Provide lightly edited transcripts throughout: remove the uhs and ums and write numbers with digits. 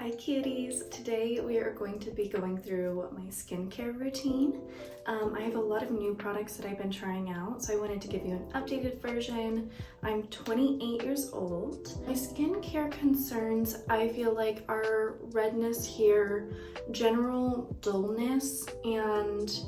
Hi cuties! Today we are going to be going through my skincare routine. I have a lot of new products that I've been trying out, so I wanted to give you an updated version. I'm 28 years old. My skincare concerns, I feel like, are redness here, general dullness, and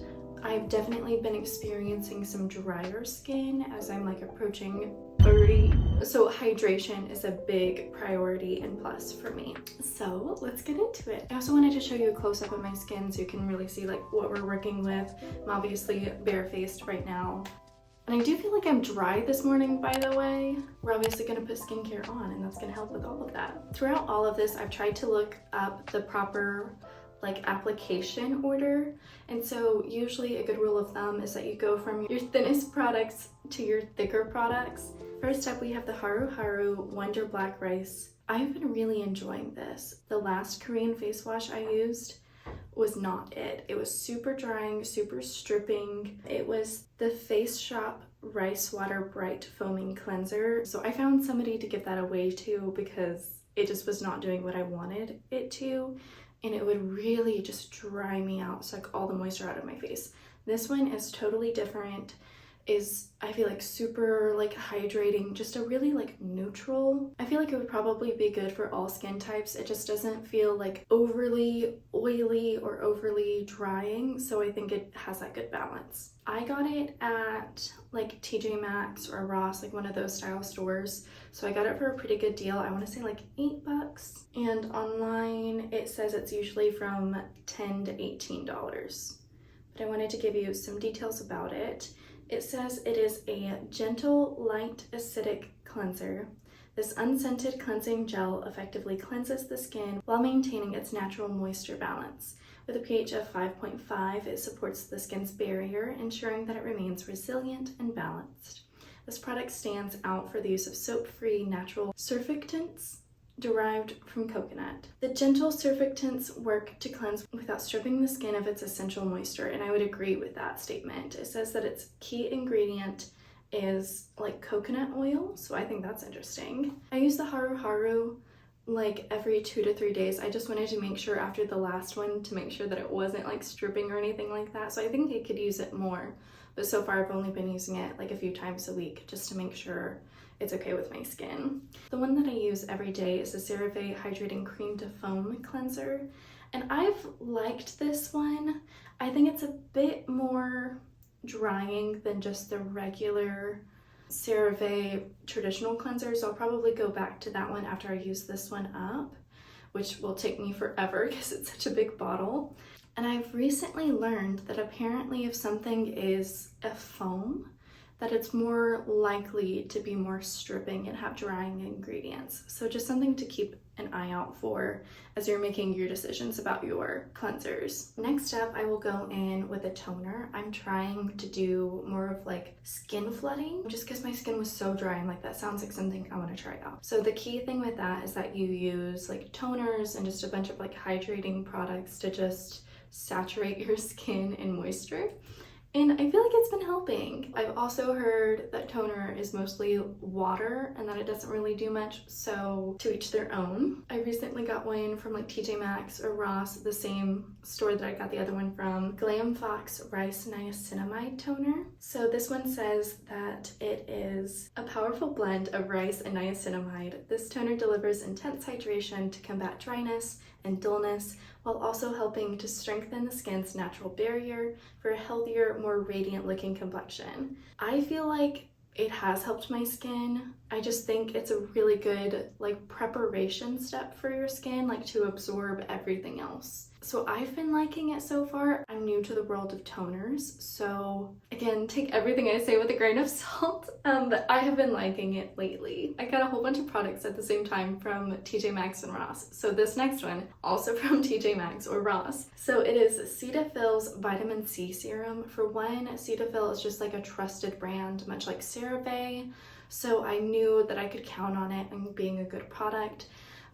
I've definitely been experiencing some drier skin as I'm like approaching 30. So hydration is a big priority and plus for me. So let's get into it. I also wanted to show you a close-up of my skin so you can really see like what we're working with. I'm obviously barefaced right now. And I do feel like I'm dry this morning, by the way. We're obviously gonna put skincare on and that's gonna help with all of that. Throughout all of this, I've tried to look up the proper application order, and so usually a good rule of thumb is that you go from your thinnest products to your thicker products. First up, we have the Haru Haru Wonder Black Rice. I've been really enjoying this. The last Korean face wash I used was not it. It was super drying, super stripping. It was the Face Shop Rice Water Bright Foaming Cleanser. So I found somebody to give that away to because it just was not doing what I wanted it to. And it would really just dry me out, suck all the moisture out of my face. This one is totally different, is I feel like super hydrating, just a really neutral. I feel like it would probably be good for all skin types. It just doesn't feel overly oily or overly drying, so I think it has that good balance. I got it at TJ Maxx or Ross, one of those style stores. So I got it for a pretty good deal. I want to say $8. And online it says it's usually from $10 to $18. But I wanted to give you some details about it. It says it is a gentle, light, acidic cleanser. This unscented cleansing gel effectively cleanses the skin while maintaining its natural moisture balance. With a pH of 5.5, it supports the skin's barrier, ensuring that it remains resilient and balanced. This product stands out for the use of soap-free natural surfactants derived from coconut. The gentle surfactants work to cleanse without stripping the skin of its essential moisture, and I would agree with that statement. It says that its key ingredient is coconut oil, so I think that's interesting. I use the Haru Haru every 2 to 3 days. I just wanted to make sure after the last one to make sure that it wasn't stripping or anything like that, so I think I could use it more, but so far I've only been using it a few times a week just to make sure it's okay with my skin. The one that I use every day is the CeraVe Hydrating Cream to Foam Cleanser, and I've liked this one. I think it's a bit more drying than just the regular CeraVe traditional cleansers. I'll probably go back to that one after I use this one up, which will take me forever because it's such a big bottle. And I've recently learned that apparently if something is a foam, that it's more likely to be more stripping and have drying ingredients. So just something to keep an eye out for as you're making your decisions about your cleansers. Next up, I will go in with a toner. I'm trying to do more of skin flooding, just because my skin was so dry. I'm that sounds like something I want to try out. So the key thing with that is that you use toners and just a bunch of hydrating products to just saturate your skin in moisture. And I feel like it's been helping. I've also heard that toner is mostly water and that it doesn't really do much, so to each their own. I recently got one from TJ Maxx or Ross, the same store that I got the other one from, Glam Fox Rice Niacinamide Toner. So this one says that it is a powerful blend of rice and niacinamide. This toner delivers intense hydration to combat dryness and dullness, while also helping to strengthen the skin's natural barrier for a healthier, more radiant looking complexion. I feel like it has helped my skin. I just think it's a really good preparation step for your skin, to absorb everything else. So I've been liking it so far. I'm new to the world of toners, so again, take everything I say with a grain of salt, but I have been liking it lately. I got a whole bunch of products at the same time from TJ Maxx and Ross. So this next one, also from TJ Maxx or Ross. So it is Cetaphil's Vitamin C Serum. For one, Cetaphil is just a trusted brand, much like CeraVe. So I knew that I could count on it and being a good product.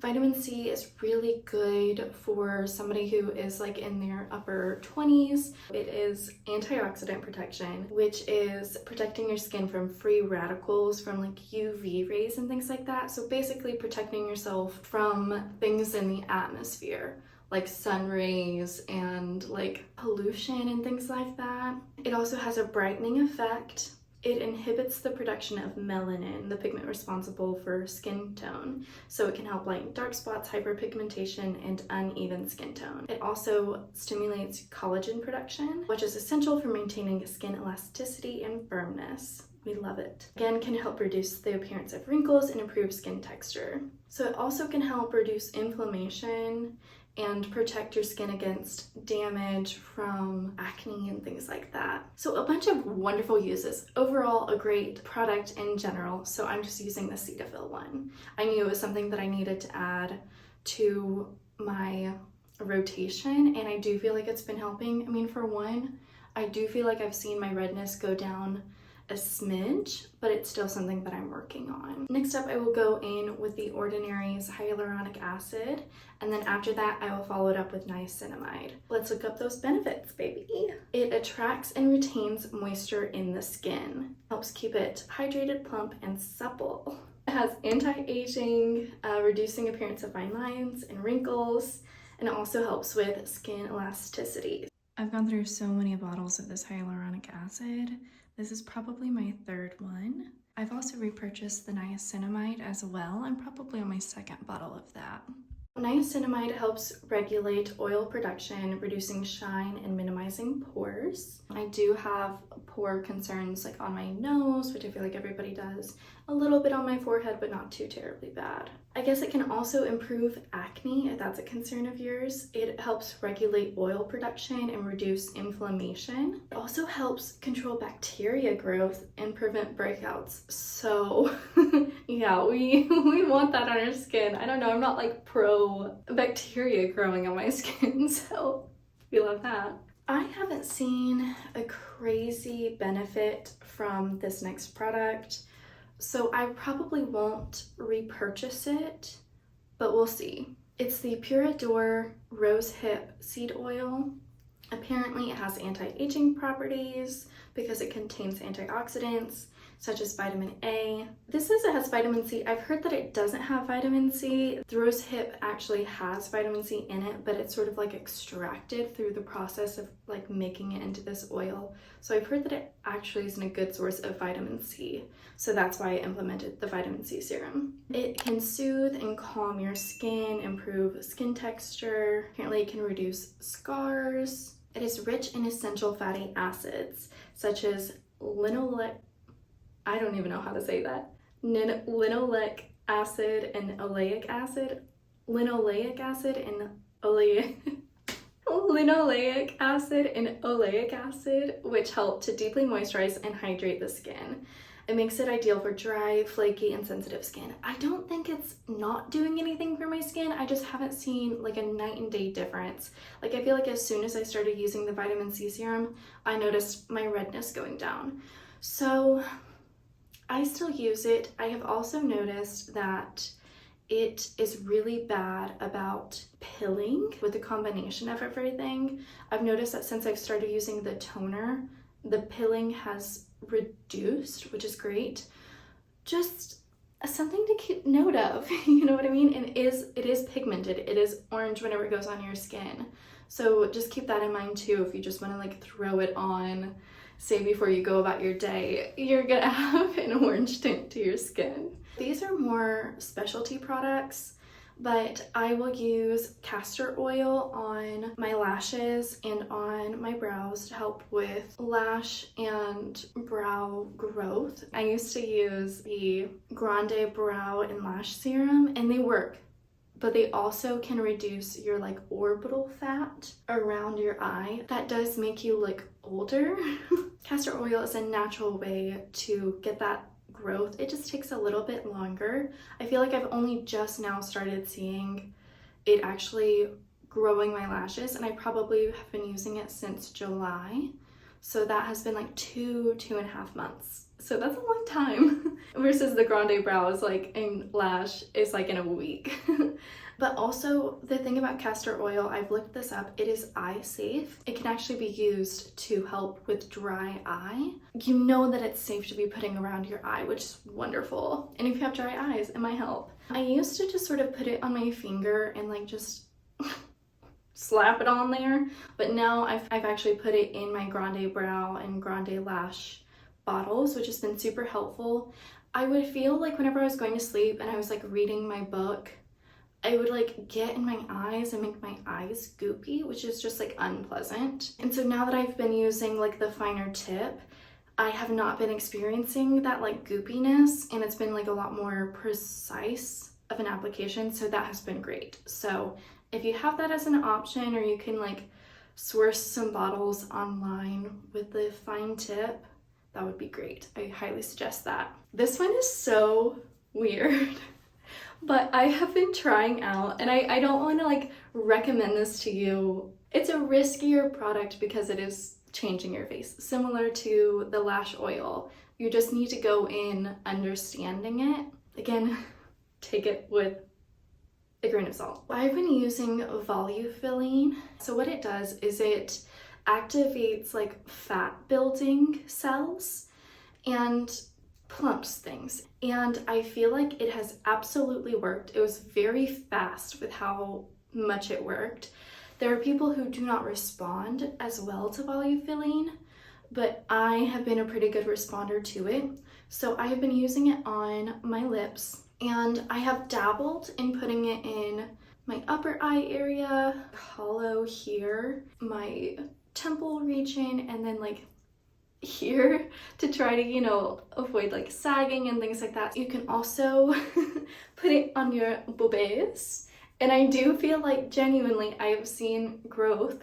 Vitamin C is really good for somebody who is like in their upper 20s. It is antioxidant protection, which is protecting your skin from free radicals, from like UV rays and things like that. So basically protecting yourself from things in the atmosphere, like sun rays and like pollution and things like that. It also has a brightening effect. It inhibits the production of melanin, the pigment responsible for skin tone. So it can help lighten dark spots, hyperpigmentation, and uneven skin tone. It also stimulates collagen production, which is essential for maintaining skin elasticity and firmness. We love it. Again, can help reduce the appearance of wrinkles and improve skin texture. So it also can help reduce inflammation and protect your skin against damage from acne and things like that. So a bunch of wonderful uses. Overall, a great product in general. So I'm just using the Cetaphil one. I knew it was something that I needed to add to my rotation, and I do feel like it's been helping. I mean, for one, I do feel like I've seen my redness go down a smidge, but it's still something that I'm working on. Next up, I will go in with the Ordinary's Hyaluronic Acid, and then after that, I will follow it up with Niacinamide. Let's look up those benefits, baby. It attracts and retains moisture in the skin, helps keep it hydrated, plump, and supple. It has anti-aging, reducing appearance of fine lines and wrinkles, and it also helps with skin elasticity. I've gone through so many bottles of this hyaluronic acid. This is probably my third one. I've also repurchased the niacinamide as well. I'm probably on my second bottle of that. Niacinamide helps regulate oil production, reducing shine and minimizing pores. I do have pore concerns like on my nose, which I feel like everybody does, a little bit on my forehead, but not too terribly bad. I guess it can also improve acne if that's a concern of yours. It helps regulate oil production and reduce inflammation. It also helps control bacteria growth and prevent breakouts. So yeah, we want that on our skin. I don't know, I'm not like pro bacteria growing on my skin, so we love that. I haven't seen a crazy benefit from this next product, so I probably won't repurchase it, but we'll see. It's the Purador Rosehip Seed Oil. Apparently it has anti-aging properties because it contains antioxidants such as vitamin A. This says it has vitamin C. I've heard that it doesn't have vitamin C. The Rosehip actually has vitamin C in it, but it's sort of like extracted through the process of like making it into this oil. So I've heard that it actually isn't a good source of vitamin C. So that's why I implemented the vitamin C serum. It can soothe and calm your skin, improve skin texture. Apparently it can reduce scars. It is rich in essential fatty acids such as linoleic acid and oleic acid. Linoleic acid and oleic acid, which help to deeply moisturize and hydrate the skin. It makes it ideal for dry, flaky, and sensitive skin. I don't think it's not doing anything for my skin. I just haven't seen like a night and day difference. Like I feel like as soon as I started using the vitamin C serum, I noticed my redness going down. So I still use it. I have also noticed that it is really bad about pilling with the combination of everything. I've noticed that since I've started using the toner, the pilling has reduced, which is great. Just something to keep note of, you know what I mean? And it is pigmented. It is orange whenever it goes on your skin. So just keep that in mind too. If you just want to like throw it on, say before you go about your day, you're gonna have an orange tint to your skin. These are more specialty products, but I will use castor oil on my lashes and on my brows to help with lash and brow growth. I used to use the Grande Brow and Lash Serum, and they work, but they also can reduce your like orbital fat around your eye. That does make you look older. Castor oil is a natural way to get that growth. It just takes a little bit longer. I feel like I've only just now started seeing it actually growing my lashes, and I probably have been using it since July. So that has been like 2.5 months. So that's a long time versus the Grande Brow is like in lash is like in a week. But also the thing about castor oil, I've looked this up, it is eye safe. It can actually be used to help with dry eye. You know that it's safe to be putting around your eye, which is wonderful. And if you have dry eyes, it might help. I used to just sort of put it on my finger and like just slap it on there, but now I've actually put it in my Grande Brow and Grande Lash bottles, which has been super helpful. I would feel like whenever I was going to sleep and I was like reading my book, I would like get in my eyes and make my eyes goopy, which is just like unpleasant. And so now that I've been using like the finer tip, I have not been experiencing that like goopiness, and it's been like a lot more precise of an application, so that has been great. So if you have that as an option, or you can like source some bottles online with the fine tip, that would be great. I highly suggest that. This one is so weird. But I have been trying out, and I don't want to like recommend this to you. It's a riskier product because it is changing your face, similar to the lash oil. You just need to go in understanding it. Again, take it with a grain of salt. I've been using Volufiline. So what it does is it activates like fat building cells and plumps things, and I feel like it has absolutely worked. It was very fast with how much it worked. There are people who do not respond as well to Volufiline, but I have been a pretty good responder to it. So I have been using it on my lips, and I have dabbled in putting it in my upper eye area, hollow here, my temple region, and then like here to try to, you know, avoid like sagging and things like that. You can also put it on your boobies, and I do feel like genuinely I have seen growth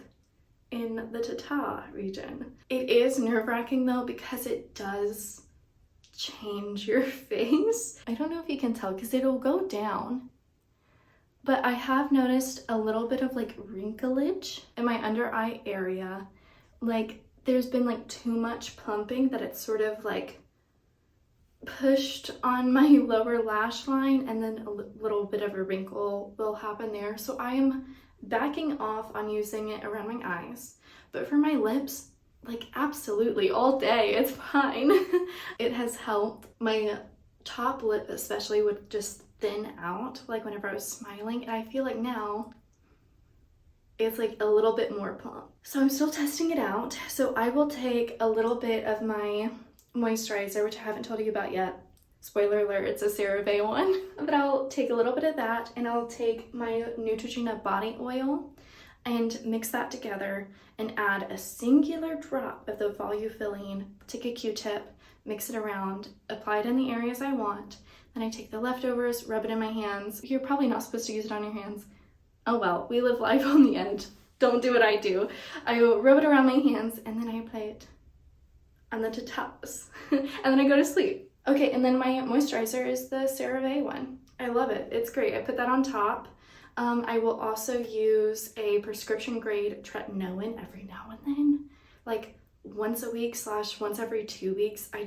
in the tata region. It is nerve-wracking though, because it does change your face. I don't know if you can tell because it'll go down, but I have noticed a little bit of like wrinklage in my under eye area. Like there's been like too much plumping that it's sort of like pushed on my lower lash line, and then a little bit of a wrinkle will happen there. So I am backing off on using it around my eyes, but for my lips, like absolutely all day, it's fine. It has helped. My top lip especially would just thin out like whenever I was smiling, and I feel like now it's like a little bit more plump. So I'm still testing it out. So I will take a little bit of my moisturizer, which I haven't told you about yet. Spoiler alert, it's a CeraVe one. But I'll take a little bit of that, and I'll take my Neutrogena body oil and mix that together and add a singular drop of the Volufiline. Take a Q-tip, mix it around, apply it in the areas I want. Then I take the leftovers, rub it in my hands. You're probably not supposed to use it on your hands. Oh well, we live life on the edge. Don't do what I do. I rub it around my hands, and then I apply it on the tatas. And then I go to sleep. Okay, and then my moisturizer is the CeraVe one. I love it. It's great. I put that on top. I will also use a prescription grade Tretinoin every now and then, like once a week / once every 2 weeks. I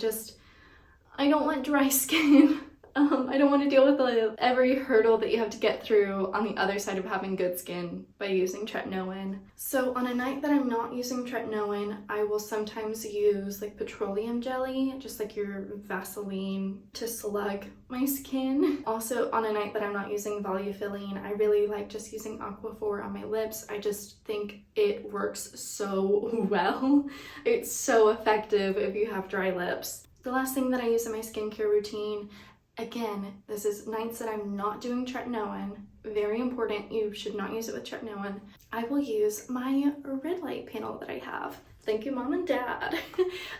don't want dry skin. I don't want to deal with every hurdle that you have to get through on the other side of having good skin by using Tretinoin. So on a night that I'm not using Tretinoin, I will sometimes use like petroleum jelly, just like your Vaseline, to slug my skin. Also on a night that I'm not using Volufiline, I really like just using Aquaphor on my lips. I just think it works so well. It's so effective if you have dry lips. The last thing that I use in my skincare routine, again, this is nights that I'm not doing Tretinoin. Very important, you should not use it with Tretinoin. I will use my red light panel that I have. Thank you, Mom and Dad.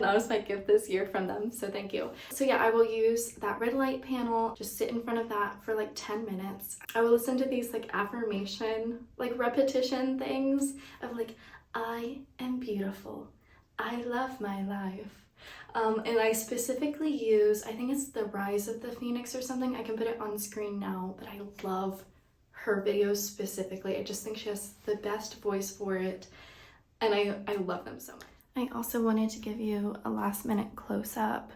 That was my gift this year from them, so thank you. So yeah, I will use that red light panel, just sit in front of that for like 10 minutes. I will listen to these like affirmation, like repetition things of like, I am beautiful. I love my life. And I specifically use, I think it's the Rise of the Phoenix or something. I can put it on screen now, but I love her videos specifically. I just think she has the best voice for it, and I love them so much. I also wanted to give you a last minute close-up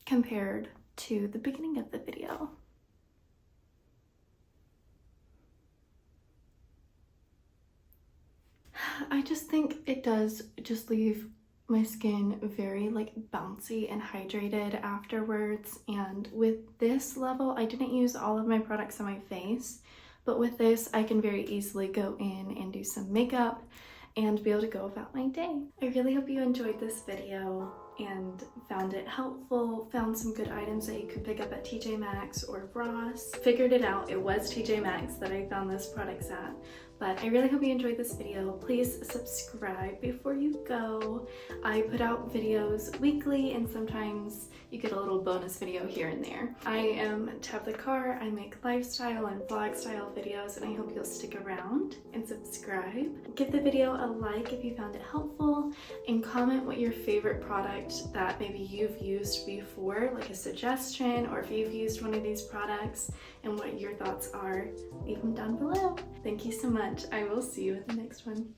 compared to the beginning of the video. I just think it does just leave my skin very like bouncy and hydrated afterwards, and with this level I didn't use all of my products on my face, but with this I can very easily go in and do some makeup and be able to go about my day. I really hope you enjoyed this video and found it helpful, found some good items that you could pick up at TJ Maxx or Ross. Figured it out, it was TJ Maxx that I found this products at. But I really hope you enjoyed this video. Please subscribe before you go. I put out videos weekly and sometimes you get a little bonus video here and there. I am Tabitha. I make lifestyle and vlog style videos, and I hope you'll stick around and subscribe. Give the video a like if you found it helpful, and comment what your favorite product that maybe you've used before, like a suggestion, or if you've used one of these products and what your thoughts are. Leave them down below. Thank you so much. I will see you at the next one.